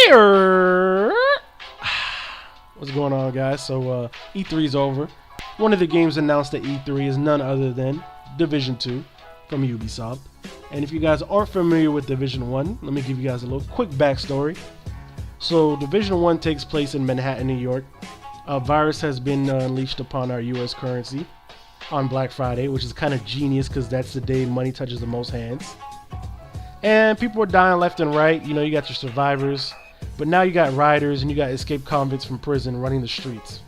Here. What's going on, guys? So E3 is over. One of the games announced at E3 is none other than Division 2 from Ubisoft. And if you guys aren't familiar with Division 1, let me give you guys a little quick backstory. So Division 1 takes place in Manhattan, New York. A virus has been unleashed upon our US currency on Black Friday, which is kind of genius because that's the day money touches the most hands. And people are dying left and right. You know, you got your survivors, but now you got rioters and you got escaped convicts from prison running the streets.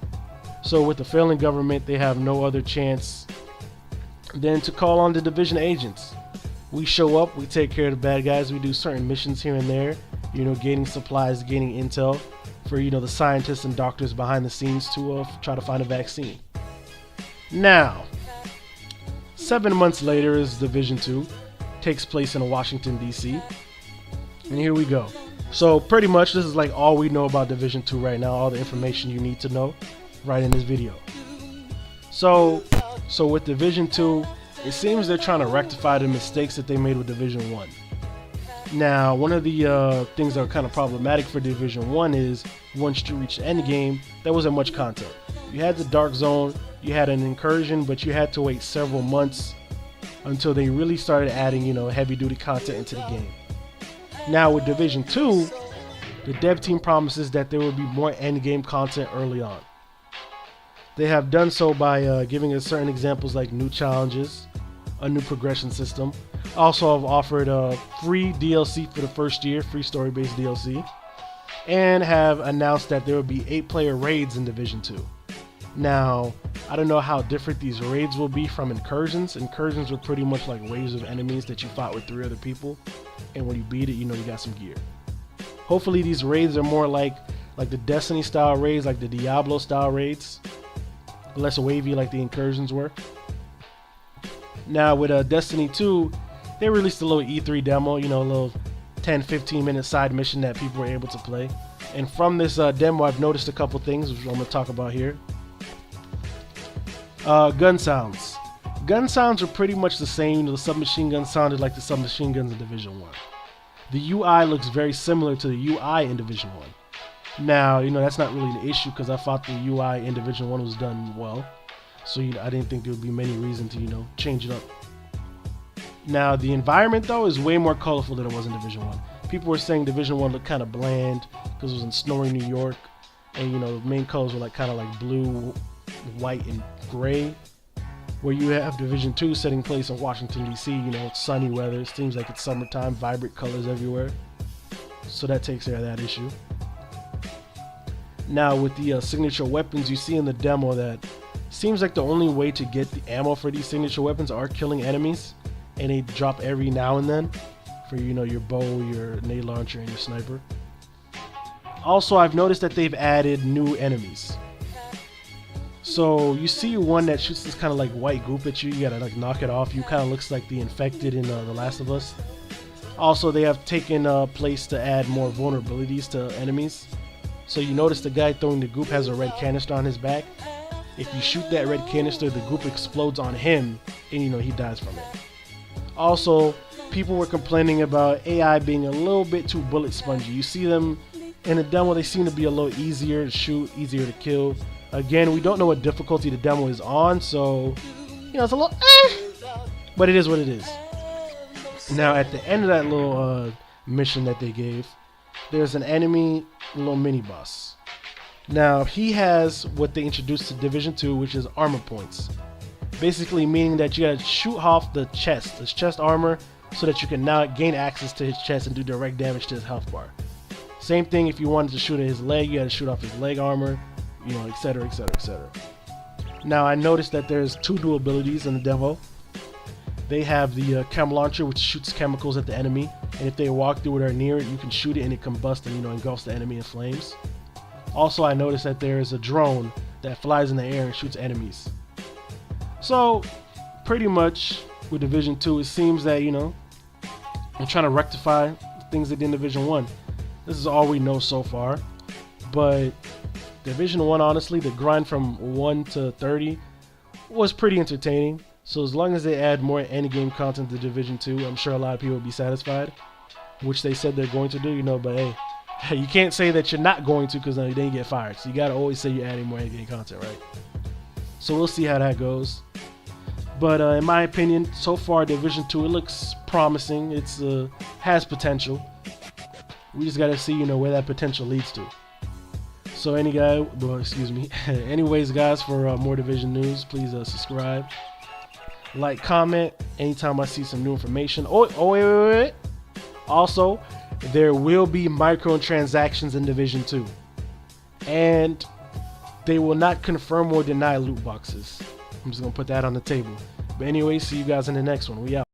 So with the failing government, they have no other chance than to call on the Division agents. We show up, we take care of the bad guys, we do certain missions here and there, you know, gaining supplies, gaining intel for, you know, the scientists and doctors behind the scenes to try to find a vaccine. Now, 7 months later is Division 2, takes place in Washington, D.C. And here we go. So pretty much this is like all we know about Division 2 right now, all the information you need to know right in this video. So with Division 2, it seems they're trying to rectify the mistakes that they made with Division 1. Now, one of the things that are kind of problematic for Division 1 is once you reach the end game, there wasn't much content. You had the Dark Zone, you had an incursion, but you had to wait several months until they really started adding, you know, heavy-duty content into the game. Now with Division 2, the dev team promises that there will be more end-game content early on. They have done so by giving us certain examples like new challenges, a new progression system. Also have offered a free DLC for the first year, free story-based DLC, and have announced that there will be 8-player raids in Division 2. Now, I don't know how different these raids will be from incursions. Incursions were pretty much like waves of enemies that you fought with 3 other people, and when you beat it, you know you got some gear. Hopefully these raids are more like the Destiny style raids, like the Diablo style raids, less wavy like the incursions were. Now with Destiny 2, they released a little E3 demo, you know, a little 10-15 minute side mission that people were able to play. And from this demo, I've noticed a couple things, which I'm going to talk about here. Gun sounds. Gun sounds are pretty much the same. You know, the submachine gun sounded like the submachine guns in Division 1. The UI looks very similar to the UI in Division 1. Now, you know, that's not really an issue because I thought the UI in Division 1 was done well. So I didn't think there would be many reasons to, you know, change it up. Now, the environment, though, is way more colorful than it was in Division 1. People were saying Division 1 looked kind of bland because it was in snowy New York. And, you know, the main colors were like kind of like blue, white, and gray. Where you have Division 2 setting place in Washington, D.C., you know, it's sunny weather. It seems like it's summertime, vibrant colors everywhere. So that takes care of that issue. Now, with the signature weapons, you see in the demo that seems like the only way to get the ammo for these signature weapons are killing enemies, and they drop every now and then for, you know, your bow, your nade launcher, and your sniper. Also, I've noticed that they've added new enemies. So you see one that shoots this kind of like white goop at you. You gotta like knock it off. You kind of looks like the infected in The Last of Us. Also, they have taken place to add more vulnerabilities to enemies. So you notice the guy throwing the goop has a red canister on his back. If you shoot that red canister, the goop explodes on him, and you know he dies from it. Also, people were complaining about AI being a little bit too bullet spongy. You see them in the demo; they seem to be a little easier to shoot, easier to kill. Again, we don't know what difficulty the demo is on, so you know it's a little but it is what it is. Now, at the end of that little mission that they gave, there's an enemy little mini boss. Now, he has what they introduced to Division 2, which is armor points. Basically meaning that you gotta shoot off the chest, his chest armor, so that you can now gain access to his chest and do direct damage to his health bar. Same thing if you wanted to shoot at his leg, you gotta shoot off his leg armor, you know, etc, etc, etc. Now, I noticed that there's 2 new abilities in the demo. They have the chem launcher, which shoots chemicals at the enemy, and if they walk through it or near it, you can shoot it and it combusts and, you know, engulfs the enemy in flames. Also, I noticed that there is a drone that flies in the air and shoots enemies. So, pretty much with Division 2, it seems that, you know, I'm trying to rectify things they did in Division 1. This is all we know so far, but Division 1, honestly, the grind from 1 to 30 was pretty entertaining. So as long as they add more endgame content to Division 2, I'm sure a lot of people will be satisfied, which they said they're going to do, you know, but hey, You can't say that you're not going to, because then you get fired. So you gotta always say you're adding more in-game content, right? So we'll see how that goes. But in my opinion, so far Division 2, it looks promising. It's has potential. We just gotta see, where that potential leads to. So anyways, guys, for more Division news, please subscribe, like, comment anytime I see some new information. Wait. Also, there will be microtransactions in Division 2, and they will not confirm or deny loot boxes. I'm just gonna put that on the table. But anyway, see you guys in the next one. We out.